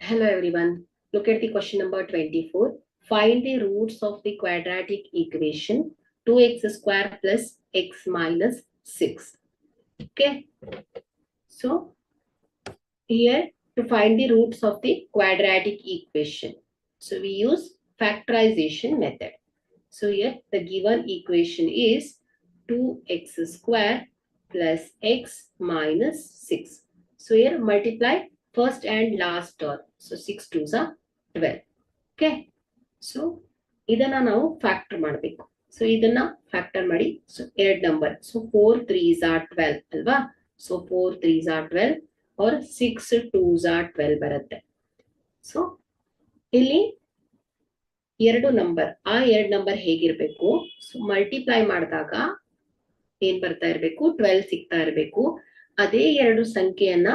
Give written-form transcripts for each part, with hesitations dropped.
Hello everyone. Look at the question number 24. Find the roots of the quadratic equation 2x square plus x minus 6. Okay. So here to find the roots of the quadratic equation. So we use factorization method. So here the given equation is 2x square plus x minus 6. So here multiply first and last term. So 6 2s are 12. Okay. So ಇದನ್ನ ನಾವು factor ಮಾಡಬೇಕು. So ಇದನ್ನ factor ಮಾಡಿ. So 2 number. So 4 3s are 12 ಅಲ್ವಾ? So 4 3s are 12 or 6 2s are 12 ಬರುತ್ತೆ. So ಇಲ್ಲಿ ಎರಡು number, ಆ ಎರಡು ನಂಬರ್ ಹೇಗಿರ್ಬೇಕು? ಸೊ ಮಲ್ಟಿಪ್ಲೈ ಮಾಡಿದಾಗ ಏನ್ ಬರ್ತಾ ಇರಬೇಕು? 12 ಸಿಗ್ತಾ ಇರಬೇಕು. ಅದೇ ಎರಡು ಸಂಖ್ಯೆಯನ್ನ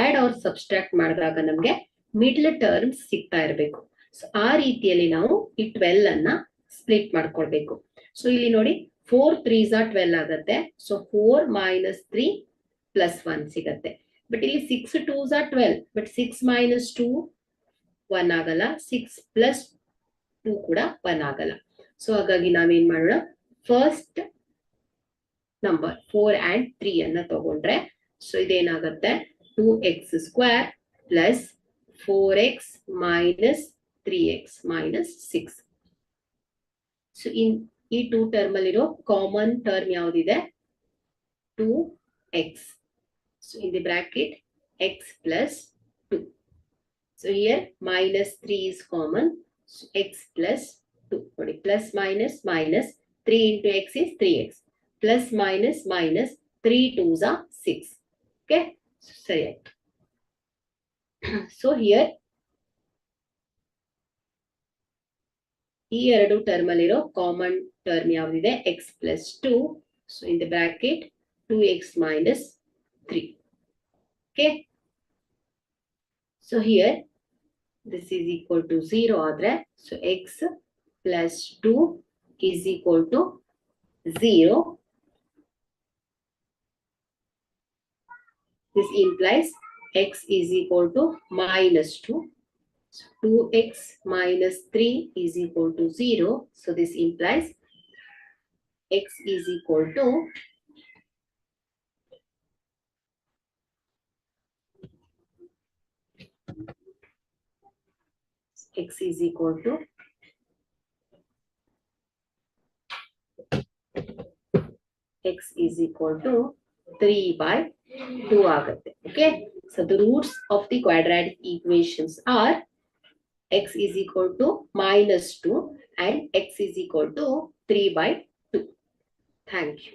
ಆಡ್ ಆರ್ ಸಬ್ಸ್ಟ್ರಾಕ್ಟ್ ಮಾಡಿದಾಗ ನಮ್ಗೆ ಮಿಡ್ಲ್ ಟರ್ಮ್ಸ್ ಸಿಗ್ತಾ ಇರಬೇಕು. ಸೊ ಆ ರೀತಿಯಲ್ಲಿ ನಾವು ಈ 12 ಅನ್ನ ಸ್ಪ್ಲಿಟ್ ಮಾಡ್ಕೊಳ್ಬೇಕು. ಸೊ ಇಲ್ಲಿ ನೋಡಿ 4 3s are 12 ಆಗತ್ತೆ. ಸೊ 4 minus 3 plus 1 ಸಿಗತ್ತೆ. ಬಟ್ ಇಲ್ಲಿ 6 2s are 12. ಬಟ್ 6 minus 2 1 ಆಗಲ್ಲ. 6 plus 2 ಕೂಡ 1 ಆಗಲ್ಲ. ಸೊ ಹಾಗಾಗಿ ನಾವೇನ್ ಮಾಡೋಣ? ಫಸ್ಟ್ ನಂಬರ್ 4 and 3 ಅನ್ನ ತಗೊಂಡ್ರೆ ಸೊ ಇದೇನಾಗತ್ತೆ? 2x square plus 4x minus 3x minus 6. So ಈ 2 ಟರ್ಮ್ ಅಲ್ಲಿರೋ ಕಾಮನ್ ಟರ್ಮ್ ಯಾವ್ದಿದೆ? 2x. So in the bracket x plus 2. So here minus 3 is common. So x plus 2. ನೋಡಿ plus minus minus 3 into x is 3x. Plus minus minus 3 2s are 6. Okay. So ಸರಿ ಆಯ್ತು. So here ಈ ಎರಡು term ಅಲ್ಲಿರೋ common term ಯಾವ್ದಿದೆ? x plus 2. So in the bracket 2x minus 3. Okay. So here this is equal to 0 ಆದ್ರೆ so x plus 2 is equal to 0. This implies x is equal to minus 2. So 2x minus 3 is equal to 0. So this implies x is equal to x is equal to x is equal to 3/2 ಆಗುತ್ತೆ. Okay. So the roots of the quadratic equations are x is equal to minus 2 and x is equal to 3/2. Thank you.